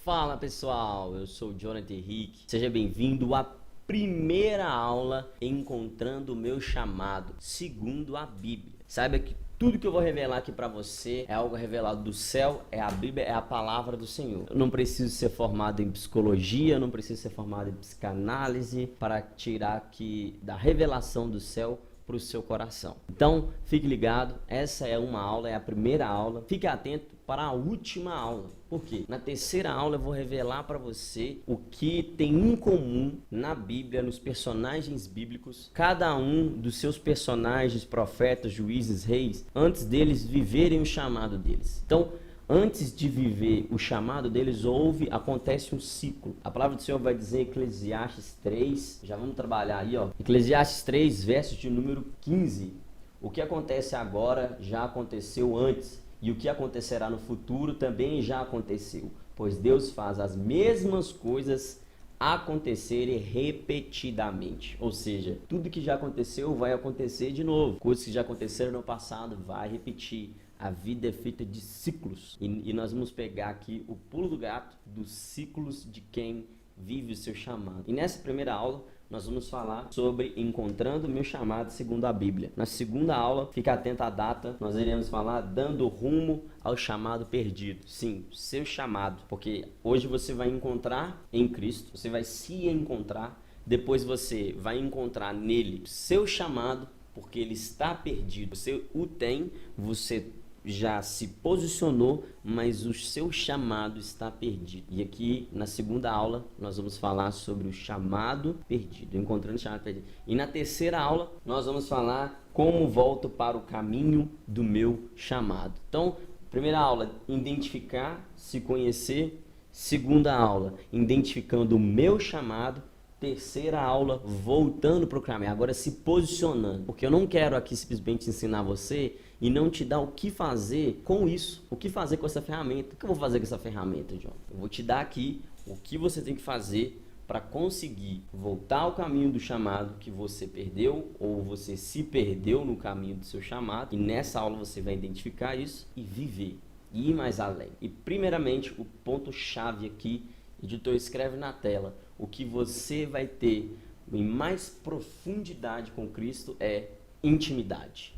Fala pessoal, eu sou o Jonathan Henrique, seja bem-vindo à primeira aula Encontrando o Meu Chamado, segundo a Bíblia. Saiba que tudo que eu vou revelar aqui para você é algo revelado do céu, é a Bíblia, é a palavra do Senhor. Eu não preciso ser formado em psicologia, eu não preciso ser formado em psicanálise para tirar aqui da revelação do céu para o seu coração. Então, fique ligado, essa é uma aula, é a primeira aula. Fique atento para a última aula. Por quê? Na terceira aula eu vou revelar para você o que tem em comum na Bíblia, nos personagens bíblicos. Cada um dos seus personagens, profetas, juízes, reis, antes deles viverem o chamado deles. Então, antes de viver o chamado deles, acontece um ciclo. A palavra do Senhor vai dizer em Eclesiastes 3, já vamos trabalhar aí, ó. Eclesiastes 3, verso de número 15. O que acontece agora já aconteceu antes, e o que acontecerá no futuro também já aconteceu, pois Deus faz as mesmas coisas acontecerem repetidamente. Ou seja, tudo que já aconteceu vai acontecer de novo. Coisas que já aconteceram no passado vai repetir. A vida é feita de ciclos. E nós vamos pegar aqui o pulo do gato dos ciclos de quem vive o seu chamado. E nessa primeira aula, nós vamos falar sobre encontrando o meu chamado segundo a Bíblia. Na segunda aula, fique atento à data, nós iremos falar dando rumo ao chamado perdido. Sim, seu chamado. Porque hoje você vai encontrar em Cristo, você vai se encontrar, depois você vai encontrar nele seu chamado, porque ele está perdido. Você o tem, você já se posicionou, mas o seu chamado está perdido. E aqui na segunda aula nós vamos falar sobre o chamado perdido, encontrando o chamado perdido. E na terceira aula nós vamos falar como volto para o caminho do meu chamado. Então, primeira aula, identificar, se conhecer. Segunda aula, identificando o meu chamado. Terceira aula, voltando para o caminho, agora se posicionando, porque eu não quero aqui simplesmente ensinar você e não te dar o que fazer com isso, o que fazer com essa ferramenta. O que eu vou fazer com essa ferramenta, John? Eu vou te dar aqui o que você tem que fazer para conseguir voltar ao caminho do chamado que você perdeu ou você se perdeu no caminho do seu chamado, e nessa aula você vai identificar isso e viver, e ir mais além. E primeiramente, o ponto-chave aqui, editor, escreve na tela, o que você vai ter em mais profundidade com Cristo é intimidade.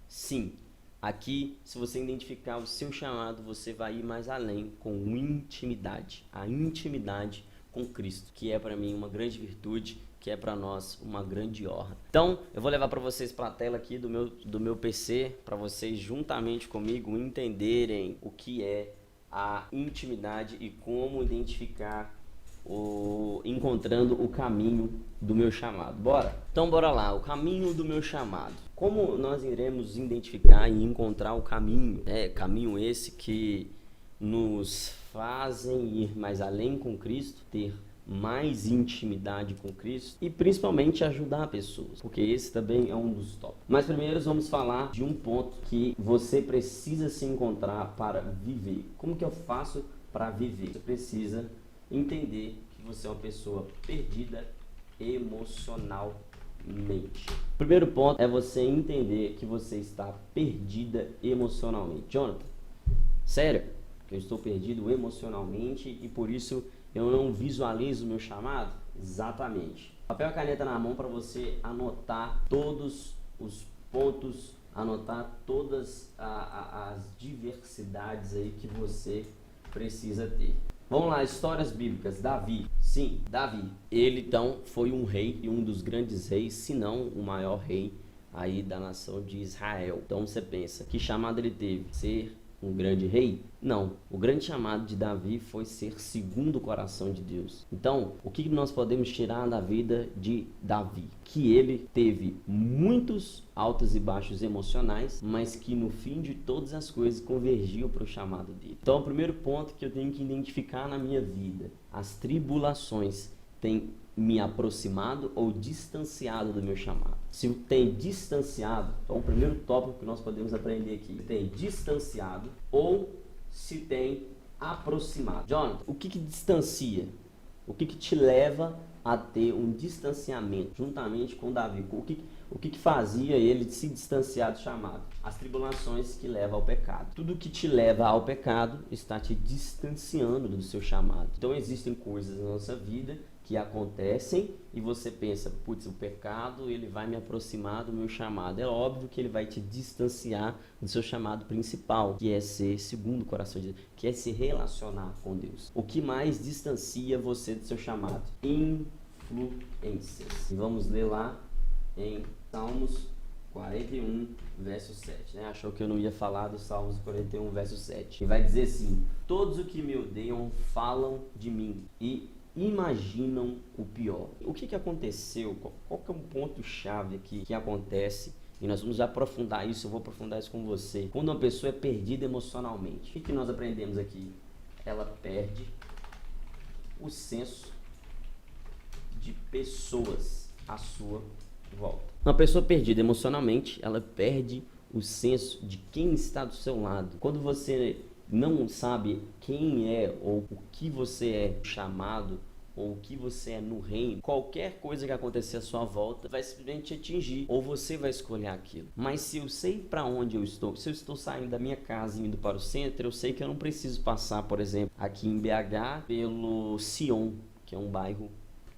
Sim, aqui, se você identificar o seu chamado, você vai ir mais além com intimidade. A intimidade com Cristo, que é para mim uma grande virtude, que é para nós uma grande honra. Então, eu vou levar para vocês para a tela aqui do meu PC, para vocês juntamente comigo entenderem o que é a intimidade e como identificar encontrando o caminho do meu chamado. Bora? Então bora lá, o caminho do meu chamado. Como nós iremos identificar e encontrar o caminho? Caminho esse que nos fazem ir mais além com Cristo, ter mais intimidade com Cristo e principalmente ajudar pessoas, porque esse também é um dos tópicos. Mas primeiro vamos falar de um ponto que você precisa se encontrar para viver. Como que eu faço para viver? Você precisa entender que você é uma pessoa perdida emocionalmente. O primeiro ponto é você entender que você está perdida emocionalmente. Jonathan, sério? Que eu estou perdido emocionalmente e por isso eu não visualizo o meu chamado? Exatamente. Papel e caneta na mão para você anotar todos os pontos, anotar todas as diversidades aí que você precisa ter. Vamos lá, histórias bíblicas. Davi. Sim, Davi. Ele então foi um rei e um dos grandes reis, se não o maior rei aí da nação de Israel. Então você pensa, que chamado ele teve? Ser um grande rei? Não. O grande chamado de Davi foi ser segundo o coração de Deus. Então, o que nós podemos tirar da vida de Davi? Que ele teve muitos altos e baixos emocionais, mas que no fim de todas as coisas convergiam para o chamado dele. Então, o primeiro ponto que eu tenho que identificar na minha vida, as tribulações têm me aproximado ou distanciado do meu chamado. Se tem distanciado, então o primeiro tópico que nós podemos aprender aqui, se tem distanciado ou se tem aproximado. Jonathan, o que distancia? O que te leva a ter um distanciamento juntamente com Davi? O que fazia ele se distanciar do chamado? As tribulações que levam ao pecado. Tudo que te leva ao pecado está te distanciando do seu chamado. Então existem coisas na nossa vida que acontecem e você pensa, putz, o pecado ele vai me aproximar do meu chamado. É óbvio que ele vai te distanciar do seu chamado principal, que é ser segundo o coração de Deus, que é se relacionar com Deus. O que mais distancia você do seu chamado? Influências. E vamos ler lá em Salmos 41, verso 7. Né? Achou que eu não ia falar do Salmos 41, verso 7. E vai dizer assim: todos os que me odeiam falam de mim e imaginam o pior. O que aconteceu? Qual que é um ponto-chave aqui que acontece? E nós vamos aprofundar isso, eu vou aprofundar isso com você. Quando uma pessoa é perdida emocionalmente, o que nós aprendemos aqui? Ela perde o senso de pessoas à sua volta. Uma pessoa perdida emocionalmente, ela perde o senso de quem está do seu lado. Quando você não sabe quem é ou o que você é chamado ou o que você é no reino, qualquer coisa que acontecer à sua volta vai simplesmente te atingir, ou você vai escolher aquilo. Mas se eu sei para onde eu estou, se eu estou saindo da minha casa e indo para o centro, eu sei que eu não preciso passar, por exemplo, aqui em BH, pelo Sion, que é um bairro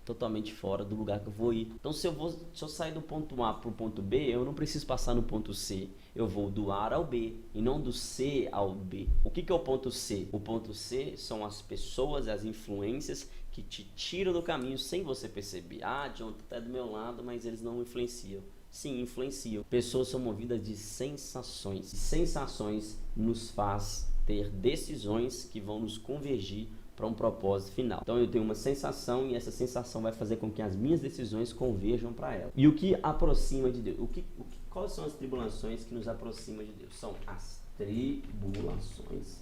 totalmente fora do lugar que eu vou ir. Então se eu sair do ponto A para o ponto B, eu não preciso passar no ponto C. Eu vou do A ao B e não do C ao B. O que é o ponto C? O ponto C são as pessoas, as influências que te tiram do caminho sem você perceber. Ah, John, tu tá do meu lado, mas eles não influenciam. Sim, influenciam. Pessoas são movidas de sensações. E sensações nos faz ter decisões que vão nos convergir para um propósito final. Então eu tenho uma sensação e essa sensação vai fazer com que as minhas decisões converjam para ela. E o que aproxima de Deus? Quais são as tribulações que nos aproximam de Deus? São as tribulações.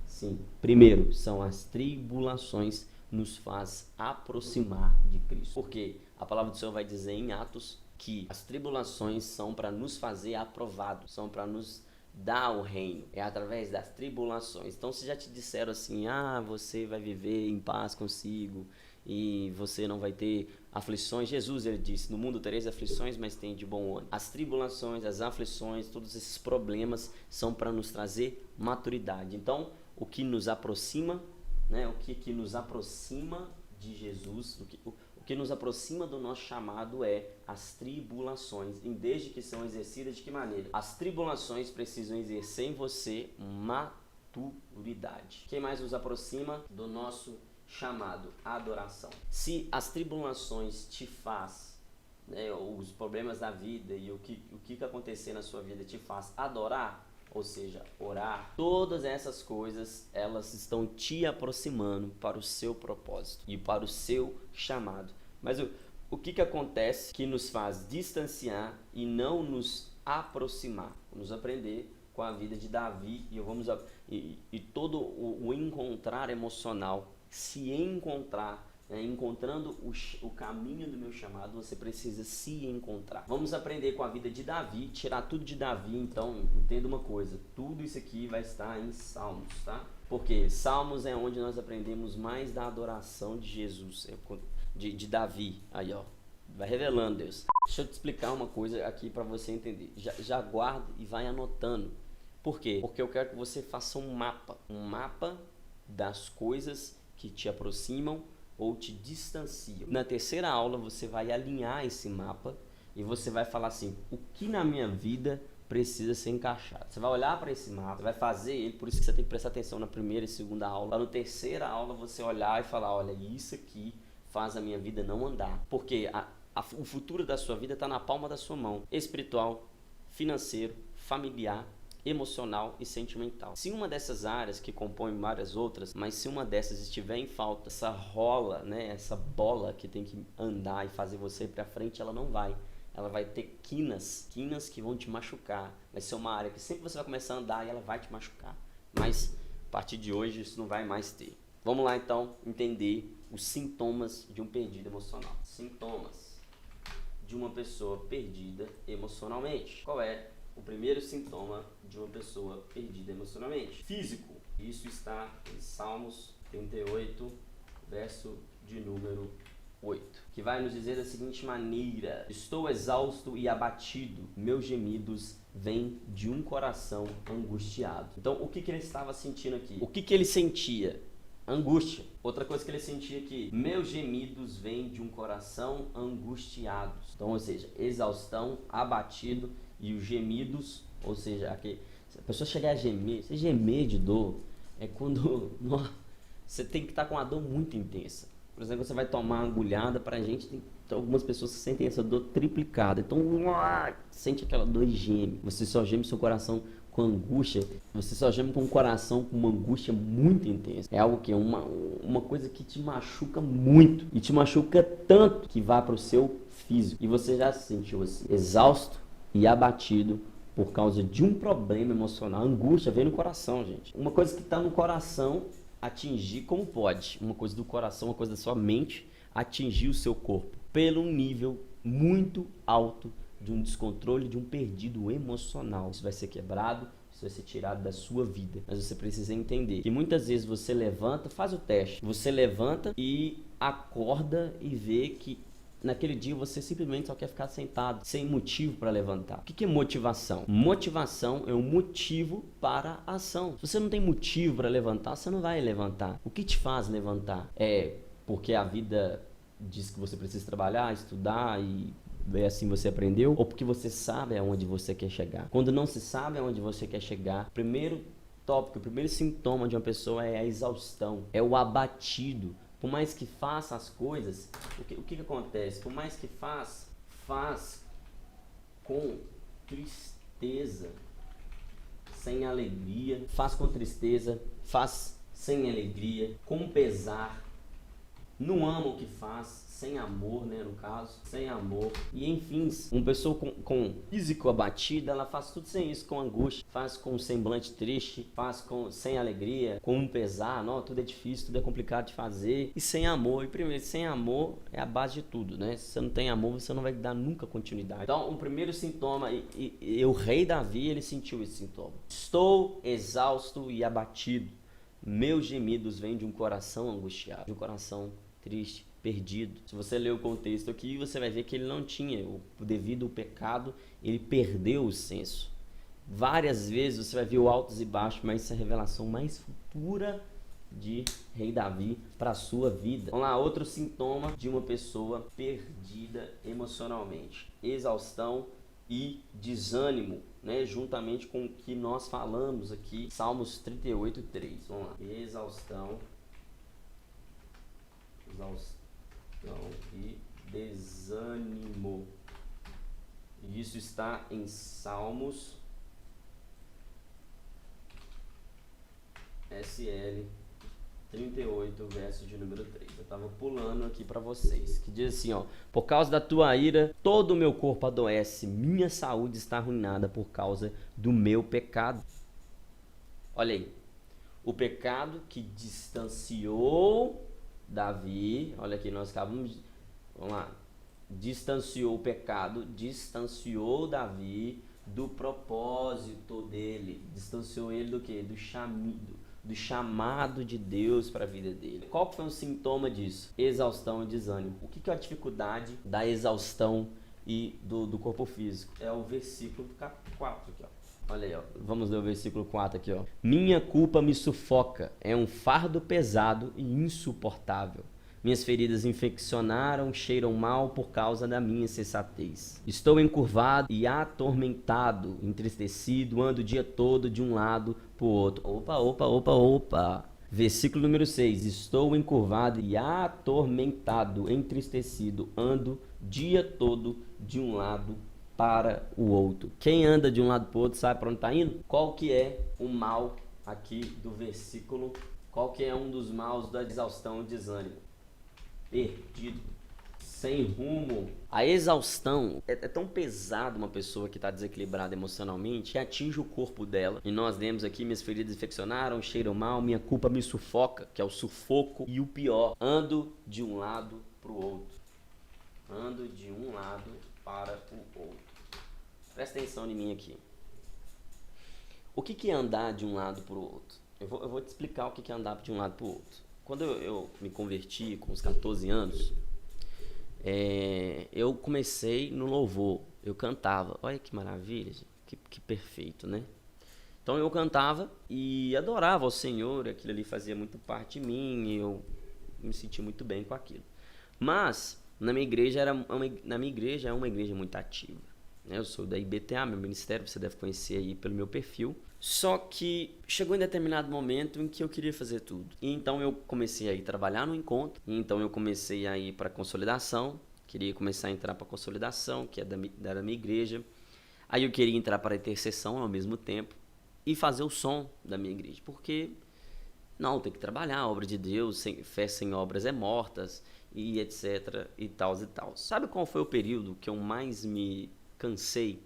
Sim, primeiro, são as tribulações nos faz aproximar de Cristo. Porque a palavra do Senhor vai dizer em Atos que as tribulações são para nos fazer aprovados, são para nos dar o reino, é através das tribulações. Então se já te disseram assim, você vai viver em paz consigo e você não vai ter aflições, Jesus ele disse, no mundo tereis aflições, mas tem de bom ânimo. As tribulações, as aflições, todos esses problemas são para nos trazer maturidade. Então o que nos aproxima, né, o que nos aproxima de Jesus, o que nos aproxima do nosso chamado é as tribulações, e desde que são exercidas de que maneira? As tribulações precisam exercer em você maturidade. Quem mais nos aproxima do nosso chamado? A adoração. Se as tribulações te faz, né, os problemas da vida e o que acontecer na sua vida te faz adorar, ou seja, orar, todas essas coisas, elas estão te aproximando para o seu propósito e para o seu chamado. Mas o que acontece que nos faz distanciar e não nos aproximar? Vamos aprender com a vida de Davi e todo o encontrar emocional, se encontrar, né, encontrando o caminho do meu chamado, você precisa se encontrar. Vamos aprender com a vida de Davi, tirar tudo de Davi. Então entenda uma coisa, tudo isso aqui vai estar em Salmos, tá? Porque Salmos é onde nós aprendemos mais da adoração de Jesus, de Davi. Aí ó, vai revelando Deus. Deixa eu te explicar uma coisa aqui para você entender. Já guarda e vai anotando. Por quê? Porque eu quero que você faça um mapa das coisas que te aproximam ou te distanciam. Na terceira aula você vai alinhar esse mapa e você vai falar assim, o que na minha vida precisa ser encaixado. Você vai olhar para esse mapa, vai fazer ele, por isso que você tem que prestar atenção na primeira e segunda aula. Lá na terceira aula você olhar e falar, olha, isso aqui faz a minha vida não andar. Porque o futuro da sua vida está na palma da sua mão. Espiritual, financeiro, familiar, emocional e sentimental. Se uma dessas áreas que compõem várias outras, mas se uma dessas estiver em falta, essa rola, né, essa bola que tem que andar e fazer você ir para frente, ela não vai. Ela vai ter quinas que vão te machucar. Vai ser uma área que sempre você vai começar a andar e ela vai te machucar. Mas a partir de hoje isso não vai mais ter. Vamos lá então entender os sintomas de um perdido emocional. Sintomas de uma pessoa perdida emocionalmente. Qual é o primeiro sintoma de uma pessoa perdida emocionalmente? Físico. Isso está em Salmos 38, verso de número 8, que vai nos dizer da seguinte maneira: estou exausto e abatido, meus gemidos vêm de um coração angustiado. Então, o que ele estava sentindo aqui? O que ele sentia? Angústia. Outra coisa que ele sentia aqui: meus gemidos vêm de um coração angustiado. Então, ou seja, exaustão, abatido, e os gemidos, ou seja, aqui, se a pessoa chegar a gemer, você gemer de dor, é quando você tem que estar com uma dor muito intensa. Por exemplo, você vai tomar uma agulhada, pra gente tem algumas pessoas que sentem essa dor triplicada. Então, sente aquela dor e geme. Você só geme seu coração com angústia. Você só geme com o coração com uma angústia muito intensa. É algo que é uma coisa que te machuca muito. E te machuca tanto que vai pro seu físico. E você já se sentiu assim, exausto e abatido por causa de um problema emocional. A angústia vem no coração, gente. Uma coisa que está no coração atingir como pode. Uma coisa do coração, uma coisa da sua mente atingir o seu corpo pelo nível muito alto de um descontrole, de um perdido emocional. Isso vai ser quebrado, isso vai ser tirado da sua vida. Mas você precisa entender que muitas vezes você levanta, faz o teste. Você levanta e acorda e vê que naquele dia você simplesmente só quer ficar sentado, sem motivo para levantar. O que é motivação? Motivação é um motivo para a ação. Se você não tem motivo para levantar, você não vai levantar. O que te faz levantar? É porque a vida diz que você precisa trabalhar, estudar e assim você aprendeu? Ou porque você sabe aonde você quer chegar? Quando não se sabe aonde você quer chegar, primeiro tópico, o primeiro sintoma de uma pessoa é a exaustão, é o abatido. Por mais que faça as coisas, o que acontece? Por mais que faz com tristeza, sem alegria, faz com tristeza, faz sem alegria, com pesar, não ama o que faz, sem amor, né, no caso, sem amor. E enfim, uma pessoa com físico abatido, ela faz tudo sem isso, com angústia, faz com um semblante triste, faz sem alegria, com um pesar, não, tudo é difícil, tudo é complicado de fazer, e sem amor. E primeiro, sem amor é a base de tudo, né? Se você não tem amor, você não vai dar nunca continuidade. Então, o primeiro sintoma, e o rei Davi, ele sentiu esse sintoma: estou exausto e abatido, meus gemidos vêm de um coração angustiado, de um coração triste, perdido. Se você ler o contexto aqui, você vai ver que ele não tinha, devido ao pecado, ele perdeu o senso. Várias vezes você vai ver o altos e baixos, mas isso é a revelação mais futura de rei Davi para a sua vida. Vamos lá, outro sintoma de uma pessoa perdida emocionalmente: exaustão e desânimo, né? Juntamente com o que nós falamos aqui, Salmos 38:3. Vamos lá, exaustão e desânimo. Isso está em Salmos SL 38, verso de número 3. Eu estava pulando aqui para vocês, que diz assim, ó: por causa da tua ira, todo o meu corpo adoece, minha saúde está arruinada por causa do meu pecado. Olha aí, o pecado que distanciou Davi, olha aqui, nós acabamos, vamos lá, distanciou o pecado, distanciou Davi do propósito dele, distanciou ele do quê? Do chamado de Deus para a vida dele. Qual foi o sintoma disso? Exaustão e desânimo. O que é a dificuldade da exaustão e do corpo físico? É o versículo 4 aqui, ó. Olha aí, ó. Vamos ler o versículo 4 aqui, ó. Minha culpa me sufoca, é um fardo pesado e insuportável. Minhas feridas infeccionaram, cheiram mal por causa da minha insensatez. Estou encurvado e atormentado, entristecido, ando o dia todo de um lado para o outro. Opa. Versículo número 6. Estou encurvado e atormentado, entristecido, ando o dia todo de um lado para o outro. Quem anda de um lado para o outro sabe para onde está indo? Qual que é o mal aqui do versículo? Qual que é um dos maus da exaustão e desânimo? Perdido, sem rumo. A exaustão é tão pesada, uma pessoa que está desequilibrada emocionalmente, que atinge o corpo dela. E nós lemos aqui: minhas feridas infeccionaram, cheiram mal, minha culpa me sufoca, que é o sufoco. E o pior, ando de um lado para o outro. Ando de um lado para o outro. Presta atenção em mim aqui. O que é andar de um lado para o outro? Eu vou te explicar o que é andar de um lado para o outro. Quando eu me converti com uns 14 anos, Eu comecei no louvor, eu cantava. Olha que maravilha, gente. Que perfeito, né? Então eu cantava e adorava o Senhor, aquilo ali fazia muito parte de mim, e eu me sentia muito bem com aquilo. Mas na minha igreja é uma igreja muito ativa, né? Eu sou da IBTA, meu ministério, você deve conhecer aí pelo meu perfil. Só que chegou em determinado momento em que eu queria fazer tudo. E então eu comecei a ir trabalhar no encontro, e então eu comecei a ir para consolidação, queria começar a entrar para consolidação, que é da minha igreja. Aí eu queria entrar para a intercessão ao mesmo tempo e fazer o som da minha igreja, porque não, tem que trabalhar, a obra de Deus, fé sem obras é mortas, e etc, e tal e tal. Sabe qual foi o período que eu mais me cansei?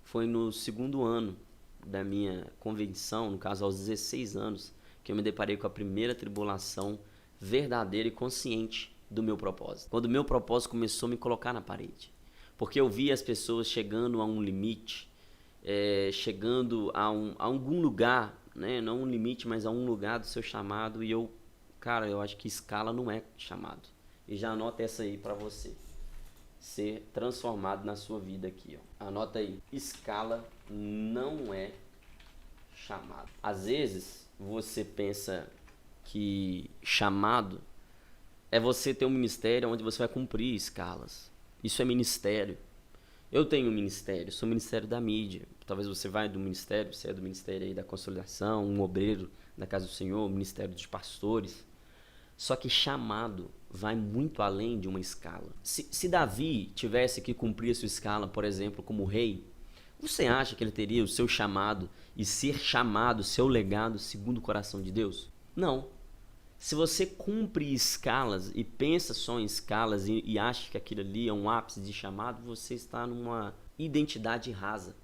Foi no segundo ano da minha convenção, no caso aos 16 anos, que eu me deparei com a primeira tribulação verdadeira e consciente do meu propósito. Quando o meu propósito começou a me colocar na parede. Porque eu vi as pessoas chegando a um limite, chegando a algum lugar, né? Não um limite, mas a um lugar do seu chamado. E eu acho que escala não é chamado. E já anota essa aí para você ser transformado na sua vida aqui, ó. Anota aí, escala não é chamado. Às vezes você pensa que chamado é você ter um ministério onde você vai cumprir escalas. Isso é ministério. Eu tenho um ministério, sou ministério da mídia. Talvez você vai do ministério, você é do ministério aí da consolidação, um obreiro da casa do Senhor, ministério dos pastores. Só que chamado vai muito além de uma escala. Se Davi tivesse que cumprir a sua escala, por exemplo, como rei, você acha que ele teria o seu chamado e ser chamado, seu legado, segundo o coração de Deus? Não. Se você cumpre escalas e pensa só em escalas e acha que aquilo ali é um ápice de chamado, você está numa identidade rasa,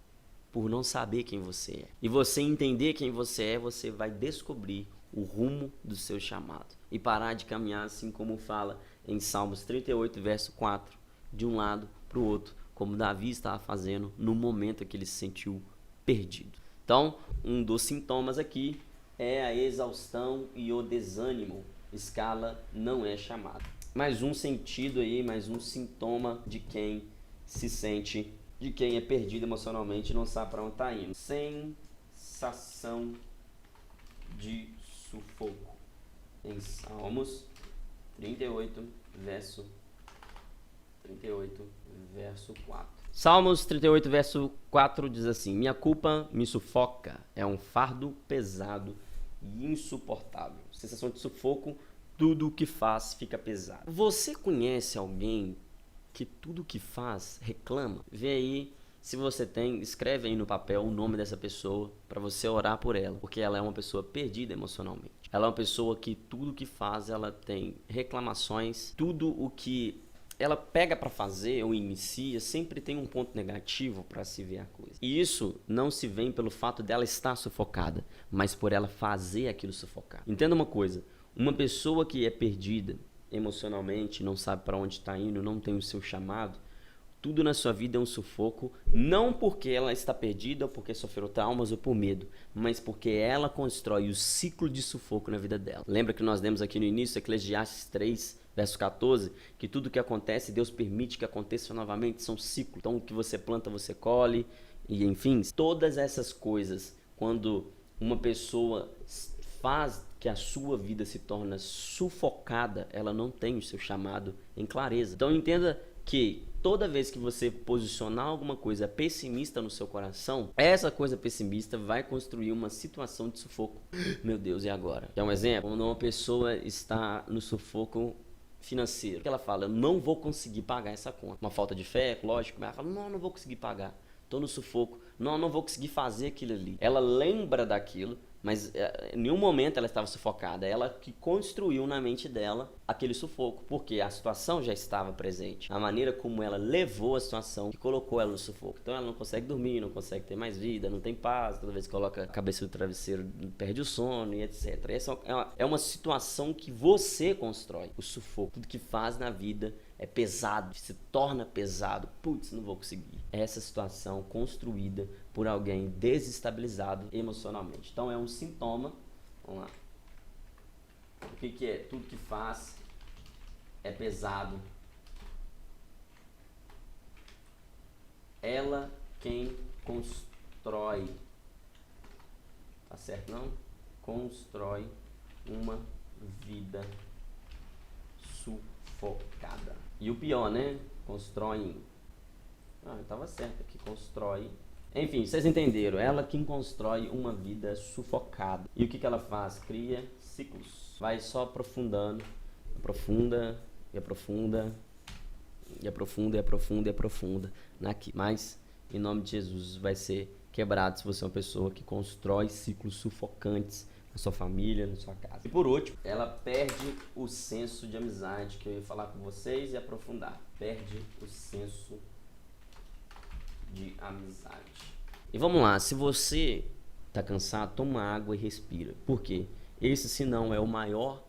por não saber quem você é. E você entender quem você é, você vai descobrir o rumo do seu chamado e parar de caminhar assim como fala em Salmos 38, verso 4, de um lado para o outro, como Davi estava fazendo no momento que ele se sentiu perdido. Então, um dos sintomas aqui é a exaustão e o desânimo. Escala não é chamada. Mais um sentido aí, mais um sintoma de quem se sente, de quem é perdido emocionalmente e não sabe para onde está indo. Sensação de sufoco. Em Salmos 38, verso 4. Salmos 38, verso 4 diz assim: minha culpa me sufoca, é um fardo pesado e insuportável. Sensação de sufoco, tudo o que faz fica pesado. Você conhece alguém que tudo o que faz reclama? Vê aí, se você tem, escreve aí no papel o nome dessa pessoa para você orar por ela, porque ela é uma pessoa perdida emocionalmente. Ela é uma pessoa que tudo o que faz, ela tem reclamações, tudo o que ela pega para fazer ou inicia, sempre tem um ponto negativo para se ver a coisa. E isso não se vê pelo fato dela estar sufocada, mas por ela fazer aquilo sufocar. Entenda uma coisa, uma pessoa que é perdida emocionalmente, não sabe para onde está indo, não tem o seu chamado, tudo na sua vida é um sufoco, não porque ela está perdida, ou porque sofreu traumas ou por medo, mas porque ela constrói o ciclo de sufoco na vida dela. Lembra que nós demos aqui no início, Eclesiastes 3, verso 14, que tudo que acontece, Deus permite que aconteça novamente, são ciclos. Então o que você planta, você colhe, e enfim, todas essas coisas, quando uma pessoa faz que a sua vida se torna sufocada, ela não tem o seu chamado em clareza. Então entenda que toda vez que você posicionar alguma coisa pessimista no seu coração, essa coisa pessimista vai construir uma situação de sufoco. Meu Deus, e agora? Quer um exemplo? Quando uma pessoa está no sufoco financeiro, que ela fala, eu não vou conseguir pagar essa conta. Uma falta de fé, lógico, mas ela fala, não vou conseguir pagar. Estou no sufoco, não vou conseguir fazer aquilo ali. Ela lembra daquilo, mas em nenhum momento ela estava sufocada. Ela que construiu na mente dela aquele sufoco, porque a situação já estava presente. A maneira como ela levou a situação que colocou ela no sufoco. Então ela não consegue dormir, não consegue ter mais vida, não tem paz. Toda vez que coloca a cabeça no travesseiro, perde o sono e etc. Essa é uma situação que você constrói, o sufoco. Tudo que faz na vida é pesado, se torna pesado. Putz, não vou conseguir. Essa situação construída por alguém desestabilizado emocionalmente. Então é um sintoma. Vamos lá. O que é? Tudo que faz é pesado ela quem constrói. Tá certo, não? Constrói uma vida sufocada. E o pior, né? Constroem. Eu tava certo aqui, constrói. Enfim, vocês entenderam. Ela quem constrói uma vida sufocada. E o que ela faz? Cria ciclos. Vai só aprofundando. Aprofunda, e aprofunda, e aprofunda, e aprofunda, e aprofunda. Mas, em nome de Jesus, vai ser quebrado se você é uma pessoa que constrói ciclos sufocantes na sua família, na sua casa. E por último, ela perde o senso de amizade, que eu ia falar com vocês e aprofundar. Perde o senso de amizade. E vamos lá, se você tá cansado, toma água e respira. Por quê? Esse, se não, é o maior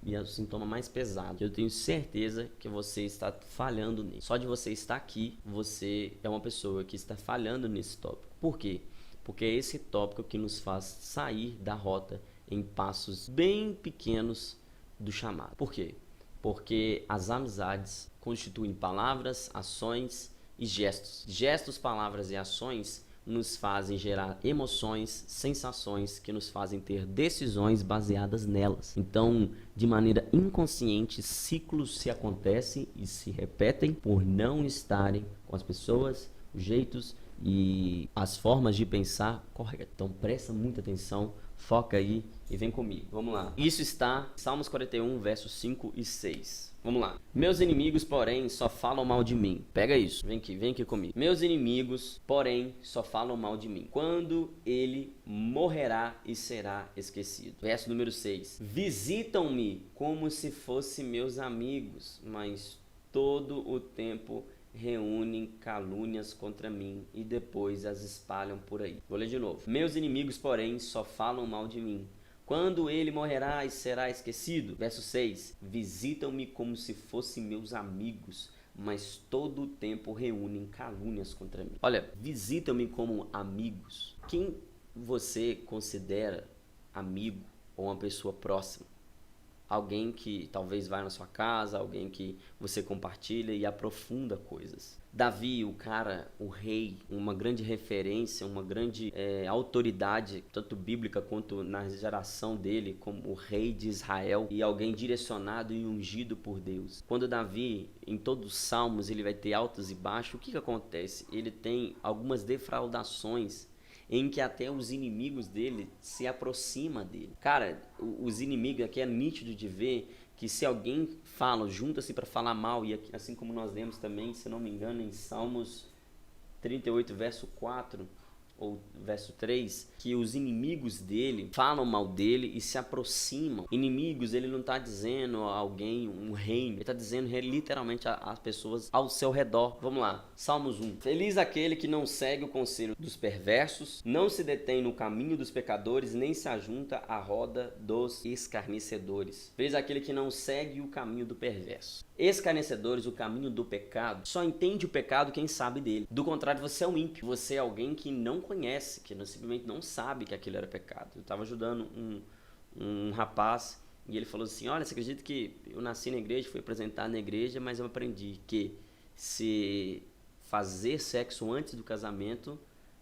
e é o sintoma mais pesado. Eu tenho certeza que você está falhando nisso. Só de você estar aqui, você é uma pessoa que está falhando nesse tópico. Por quê? Porque é esse tópico que nos faz sair da rota em passos bem pequenos do chamado. Por quê? Porque as amizades constituem palavras, ações e gestos. Gestos, palavras e ações nos fazem gerar emoções, sensações que nos fazem ter decisões baseadas nelas. Então, de maneira inconsciente, ciclos se acontecem e se repetem por não estarem com as pessoas, os jeitos e as formas de pensar corretas. Então, presta muita atenção, foca aí e vem comigo. Vamos lá. Isso está em Salmos 41, versos 5 e 6. Vamos lá. Meus inimigos, porém, só falam mal de mim. Pega isso. Vem aqui comigo. Meus inimigos, porém, só falam mal de mim. Quando ele morrerá e será esquecido. Verso número 6. Visitam-me como se fossem meus amigos, mas todo o tempo reúnem calúnias contra mim e depois as espalham por aí. Vou ler de novo. Meus inimigos, porém, só falam mal de mim. Quando ele morrerá e será esquecido. Verso 6. Visitam-me como se fossem meus amigos, mas todo o tempo reúnem calúnias contra mim. Olha, visitam-me como amigos. Quem você considera amigo ou uma pessoa próxima? Alguém que talvez vá na sua casa, alguém que você compartilha e aprofunda coisas. Davi, o cara, o rei, uma grande referência, uma grande autoridade, tanto bíblica quanto na geração dele, como o rei de Israel e alguém direcionado e ungido por Deus. Quando Davi, em todos os salmos, ele vai ter altos e baixos, o que acontece? Ele tem algumas defraudações em que até os inimigos dele se aproximam dele. Cara, os inimigos aqui é nítido de ver que se alguém fala, junta-se para falar mal, e aqui, assim como nós lemos também, se não me engano, em Salmos 38, verso 4 ou verso 3, que os inimigos dele falam mal dele e se aproximam. Inimigos, ele não está dizendo a alguém, um reino, ele está dizendo literalmente as pessoas ao seu redor. Vamos lá, Salmos 1. Feliz aquele que não segue o conselho dos perversos, não se detém no caminho dos pecadores, nem se ajunta à roda dos escarnecedores. Feliz aquele que não segue o caminho do perverso. Escarnecedores, o caminho do pecado, só entende o pecado quem sabe dele. Do contrário, você é um ímpio, você é alguém que não conhece, que simplesmente não sabe que aquilo era pecado. Eu estava ajudando um rapaz e ele falou assim, olha, você acredita que eu nasci na igreja, fui apresentado na igreja, mas eu aprendi que se fazer sexo antes do casamento,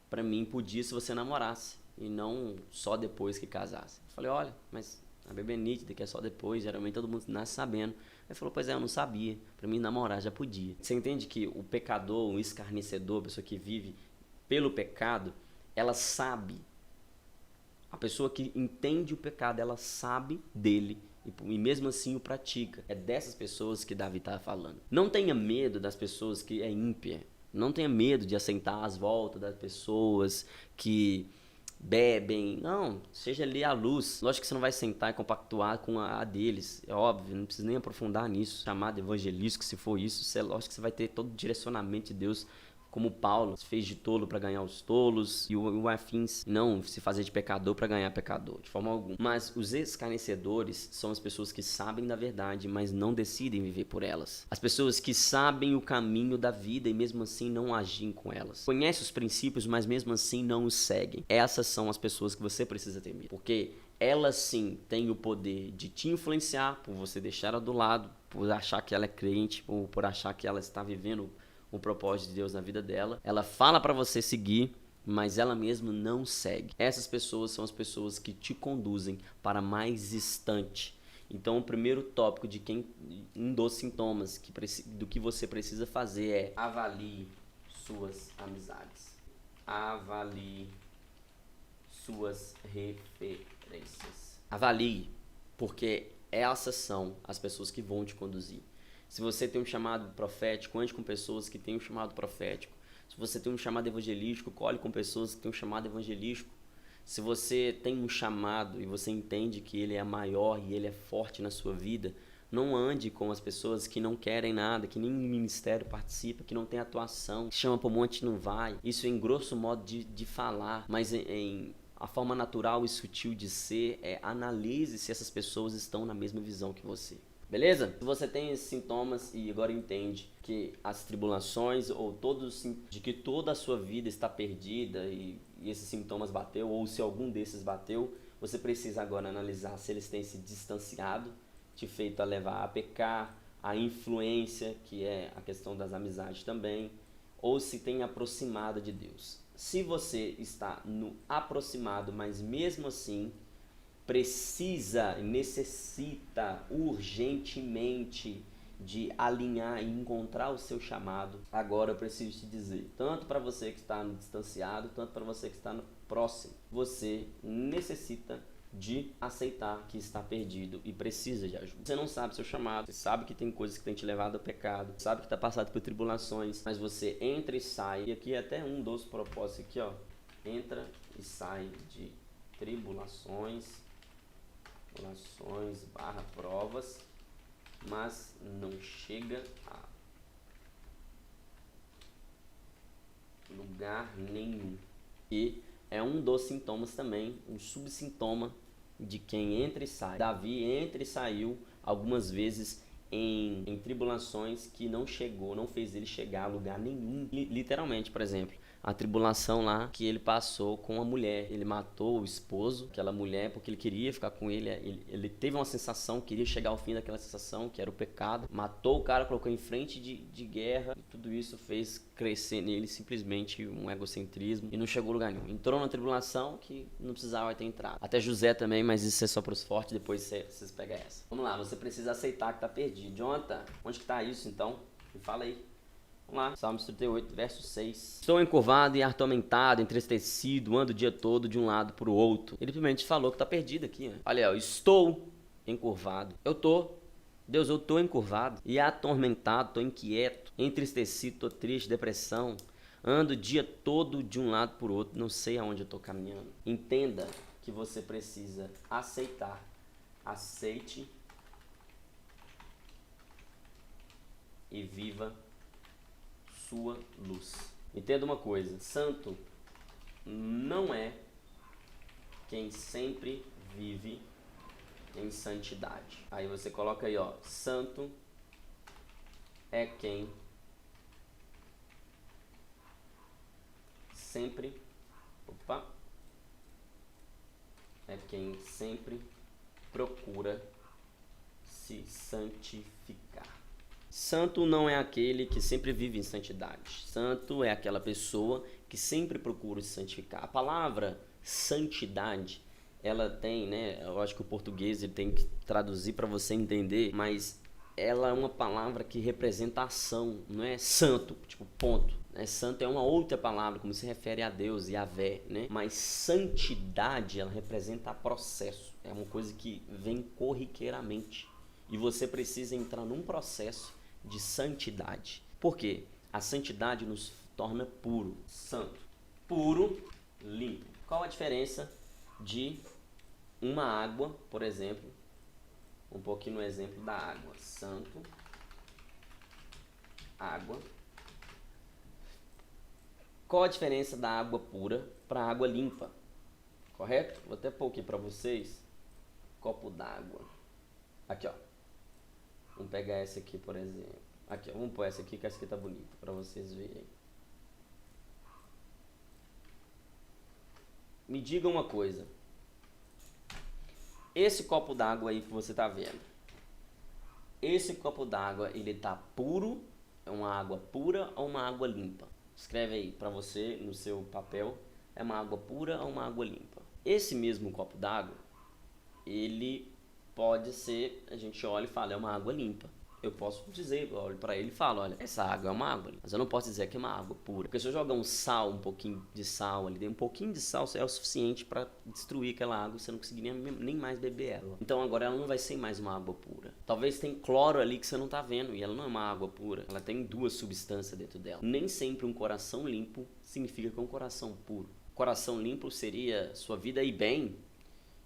para mim, podia se você namorasse e não só depois que casasse. Eu falei, olha, mas a Bíblia é nítida que é só depois, geralmente todo mundo nasce sabendo. Ele falou, pois é, eu não sabia, para mim namorar já podia. Você entende que o pecador, o escarnecedor, a pessoa que vive pelo pecado, ela sabe, a pessoa que entende o pecado, ela sabe dele e mesmo assim o pratica. É dessas pessoas que Davi está falando. Não tenha medo das pessoas que é ímpia, não tenha medo de assentar às voltas das pessoas que bebem, não, seja ali a luz. Lógico que você não vai sentar e compactuar com a deles, é óbvio, não precisa nem aprofundar nisso, chamado evangelístico, se for isso, lógico que você vai ter todo o direcionamento de Deus, como Paulo se fez de tolo para ganhar os tolos e o afins, não se fazer de pecador para ganhar pecador, de forma alguma. Mas os escarnecedores são as pessoas que sabem da verdade, mas não decidem viver por elas. As pessoas que sabem o caminho da vida e mesmo assim não agem com elas. Conhecem os princípios, mas mesmo assim não os seguem. Essas são as pessoas que você precisa temer, porque elas sim têm o poder de te influenciar por você deixar ela do lado, por achar que ela é crente ou por achar que ela está vivendo o propósito de Deus na vida dela. Ela fala para você seguir, mas ela mesma não segue. Essas pessoas são as pessoas que te conduzem para mais distante. Então, o primeiro tópico de um dos sintomas do que você precisa fazer é avalie suas amizades. Avalie suas referências. Avalie, porque essas são as pessoas que vão te conduzir. Se você tem um chamado profético, ande com pessoas que têm um chamado profético. Se você tem um chamado evangelístico, colhe com pessoas que têm um chamado evangelístico. Se você tem um chamado e você entende que ele é maior e ele é forte na sua vida, não ande com as pessoas que não querem nada, que nem ministério participa, que não tem atuação, que chama para o monte e não vai. Isso em grosso modo de falar, mas a forma natural e sutil de ser é analise se essas pessoas estão na mesma visão que você. Beleza? Se você tem esses sintomas e agora entende que as tribulações ou de que toda a sua vida está perdida e esses sintomas bateu, ou se algum desses bateu, você precisa agora analisar se eles têm se distanciado, te feito a levar a pecar, a influência, que é a questão das amizades também, ou se tem aproximado de Deus. Se você está no aproximado, mas mesmo assim necessita urgentemente de alinhar e encontrar o seu chamado, agora eu preciso te dizer, tanto para você que está no distanciado, tanto para você que está no próximo, você necessita de aceitar que está perdido e precisa de ajuda. Você não sabe seu chamado, você sabe que tem coisas que tem te levado ao pecado, sabe que está passando por tribulações, mas você entra e sai, e aqui é até um dos propósitos aqui, ó, entra e sai de tribulações, provas, mas não chega a lugar nenhum. E é um dos sintomas também, um subsintoma de quem entra e sai. Davi entra e saiu algumas vezes em tribulações que não fez ele chegar a lugar nenhum. Literalmente, por exemplo, a tribulação lá que ele passou com a mulher. Ele matou o esposo, aquela mulher, porque ele queria ficar com ele. Ele teve uma sensação, queria chegar ao fim daquela sensação, que era o pecado. Matou o cara, colocou em frente de guerra. E tudo isso fez crescer nele simplesmente um egocentrismo e não chegou a lugar nenhum. Entrou na tribulação que não precisava ter entrado. Até José também, mas isso é só para os fortes, depois vocês pegam essa. Vamos lá, você precisa aceitar que tá perdido. Jonathan, onde que tá isso então? Me fala aí. Vamos lá, Salmos 38, verso 6. Estou encurvado e atormentado, entristecido, ando o dia todo de um lado para o outro. Ele primeiramente falou que está perdido aqui. Né? Olha, estou encurvado. Deus, eu estou encurvado e atormentado, estou inquieto, entristecido, estou triste, depressão. Ando o dia todo de um lado para o outro, não sei aonde eu estou caminhando. Entenda que você precisa aceitar. Aceite e viva sua luz. Entenda uma coisa, santo não é quem sempre vive em santidade. Aí você coloca aí, ó, santo é quem sempre, procura se santificar. Santo não é aquele que sempre vive em santidade. Santo é aquela pessoa que sempre procura se santificar. A palavra santidade, ela tem, né? Eu acho que o português ele tem que traduzir para você entender, mas ela é uma palavra que representa ação, não é santo, tipo ponto. Santo é uma outra palavra, como se refere a Deus e a Vé, né? Mas santidade, ela representa processo. É uma coisa que vem corriqueiramente. E você precisa entrar num processo de santidade. Por quê? A santidade nos torna puro, santo. Puro, limpo. Qual a diferença de uma água, por exemplo, um pouquinho no exemplo da água. Santo, água. Qual a diferença da água pura para a água limpa? Correto? Vou até pôr aqui para vocês. Copo d'água. Aqui, ó. Vamos pegar essa aqui, por exemplo. Aqui, ó, vamos pôr essa aqui, que essa aqui tá bonita, para vocês verem. Me diga uma coisa. Esse copo d'água aí que você tá vendo. Esse copo d'água, ele tá puro É uma água pura ou uma água limpa? Escreve aí para você no seu papel. É uma água pura ou uma água limpa? Esse mesmo copo d'água, ele pode ser, a gente olha e fala, é uma água limpa. Eu posso dizer, eu olho para ele e falo, olha, essa água é uma água limpa. Mas eu não posso dizer que é uma água pura. Porque se eu jogar um sal, um pouquinho de sal ali, um pouquinho de sal é o suficiente para destruir aquela água, você não conseguir nem mais beber ela. Então agora ela não vai ser mais uma água pura. Talvez tenha cloro ali que você não tá vendo e ela não é uma água pura. Ela tem duas substâncias dentro dela. Nem sempre um coração limpo significa que é um coração puro. Coração limpo seria sua vida ir bem.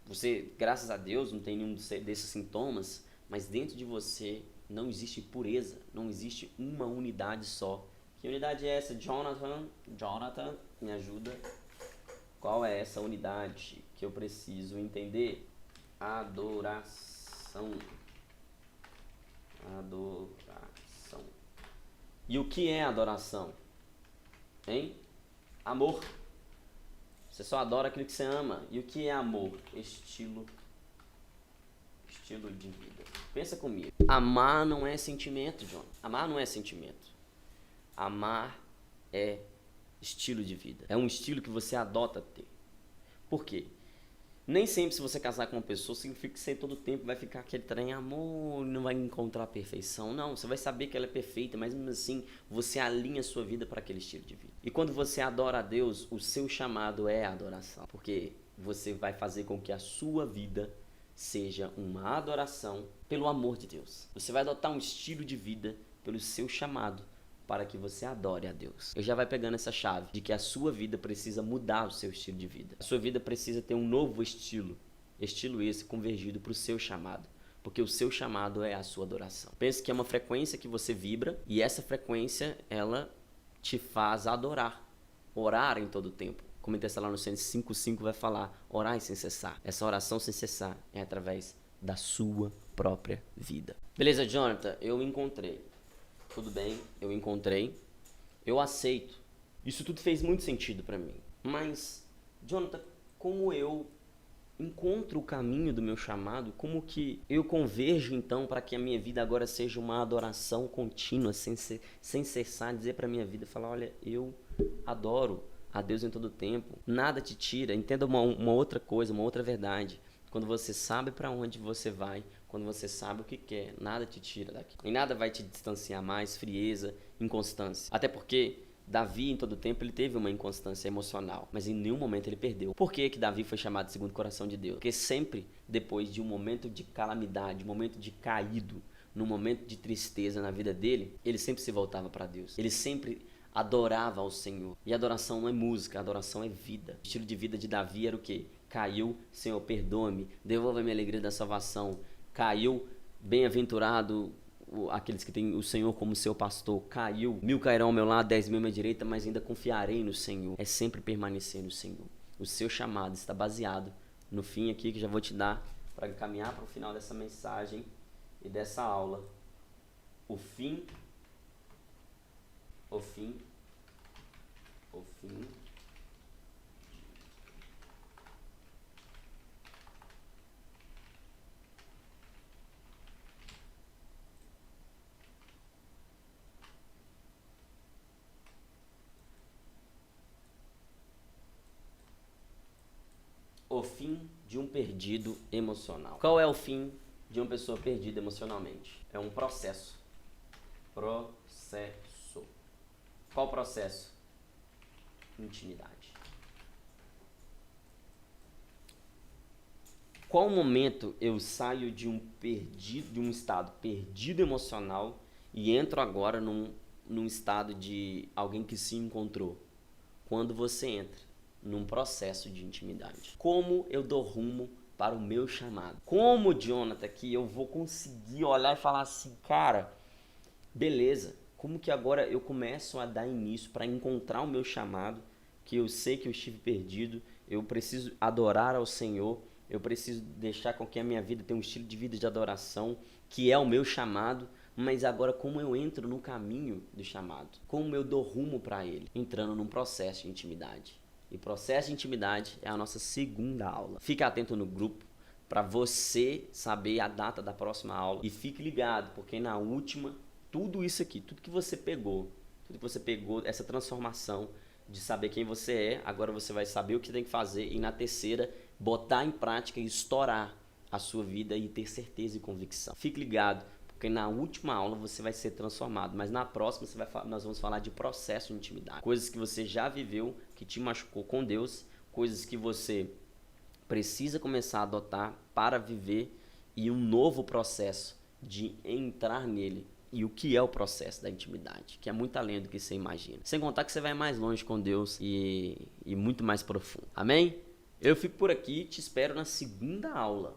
Você, graças a Deus, não tem nenhum desses sintomas, mas dentro de você não existe pureza, não existe uma unidade só. Que unidade é essa? Jonathan, me ajuda. Qual é essa unidade que eu preciso entender? Adoração. Adoração. E o que é adoração? Hein? Amor. Você só adora aquilo que você ama. E o que é amor? Estilo de vida. Pensa comigo. Amar não é sentimento, John. Amar não é sentimento. Amar é estilo de vida. É um estilo que você adota ter. Por quê? Nem sempre se você casar com uma pessoa significa que você todo tempo vai ficar aquele trem amor, não vai encontrar a perfeição. Não, você vai saber que ela é perfeita, mas mesmo assim você alinha a sua vida para aquele estilo de vida. E quando você adora a Deus, o seu chamado é a adoração. Porque você vai fazer com que a sua vida seja uma adoração pelo amor de Deus. Você vai adotar um estilo de vida pelo seu chamado para que você adore a Deus. Eu já vai pegando essa chave de que a sua vida precisa mudar o seu estilo de vida. A sua vida precisa ter um novo estilo. Estilo esse convergido para o seu chamado. Porque o seu chamado é a sua adoração. Pense que é uma frequência que você vibra e essa frequência, ela te faz adorar. Orar em todo o tempo. Como em Tessalonicenses 5:5 vai falar, orai sem cessar. Essa oração sem cessar é através da sua própria vida. Beleza, Jonathan? Eu encontrei. Tudo bem, eu encontrei. Eu aceito. Isso tudo fez muito sentido para mim. Mas, Jonathan, como eu encontro o caminho do meu chamado? Como que eu converjo então para que a minha vida agora seja uma adoração contínua, sem cessar, dizer para minha vida, falar, olha, eu adoro a Deus em todo o tempo. Nada te tira. Entenda uma outra coisa, uma outra verdade. Quando você sabe para onde você vai, quando você sabe o que quer, nada te tira daqui. E nada vai te distanciar mais, frieza, inconstância. Até porque Davi, em todo tempo, ele teve uma inconstância emocional, mas em nenhum momento ele perdeu. Por que Davi foi chamado de segundo coração de Deus? Porque sempre, depois de um momento de calamidade, um momento de caído, num momento de tristeza na vida dele, ele sempre se voltava para Deus. Ele sempre adorava ao Senhor. E adoração não é música, adoração é vida. O estilo de vida de Davi era o quê? Caiu, Senhor, perdoa-me, devolva-me a alegria da salvação. Caiu, bem-aventurado aqueles que têm o Senhor como seu pastor. Caiu, 1000 cairão ao meu lado, 10.000 à minha direita, mas ainda confiarei no Senhor. É sempre permanecer no Senhor. O seu chamado está baseado no fim aqui que já vou te dar para caminhar para o final dessa mensagem e dessa aula. O fim de um perdido emocional. Qual é o fim de uma pessoa perdida emocionalmente? É um processo. Qual processo? Intimidade. Qual momento eu saio de um estado perdido emocional e entro agora num estado de alguém que se encontrou? Quando você entra num processo de intimidade. Como eu dou rumo para o meu chamado? Como, Jonathan, que eu vou conseguir olhar e falar assim, cara, beleza, como que agora eu começo a dar início para encontrar o meu chamado, que eu sei que eu estive perdido, eu preciso adorar ao Senhor, eu preciso deixar com que a minha vida tenha um estilo de vida de adoração, que é o meu chamado, mas agora como eu entro no caminho do chamado? Como eu dou rumo para ele? Entrando num processo de intimidade. E processo de intimidade é a nossa segunda aula. Fica atento no grupo para você saber a data da próxima aula. E fique ligado, porque na última tudo isso aqui, tudo que você pegou, essa transformação de saber quem você é, agora você vai saber o que tem que fazer e na terceira, botar em prática e estourar a sua vida e ter certeza e convicção. Fique ligado, porque na última aula você vai ser transformado, mas na próxima nós vamos falar de processo de intimidade. Coisas que você já viveu, que te machucou com Deus, coisas que você precisa começar a adotar para viver e um novo processo de entrar nele. E o que é o processo da intimidade, que é muito além do que você imagina. Sem contar que você vai mais longe com Deus e muito mais profundo. Amém? Eu fico por aqui e te espero na segunda aula.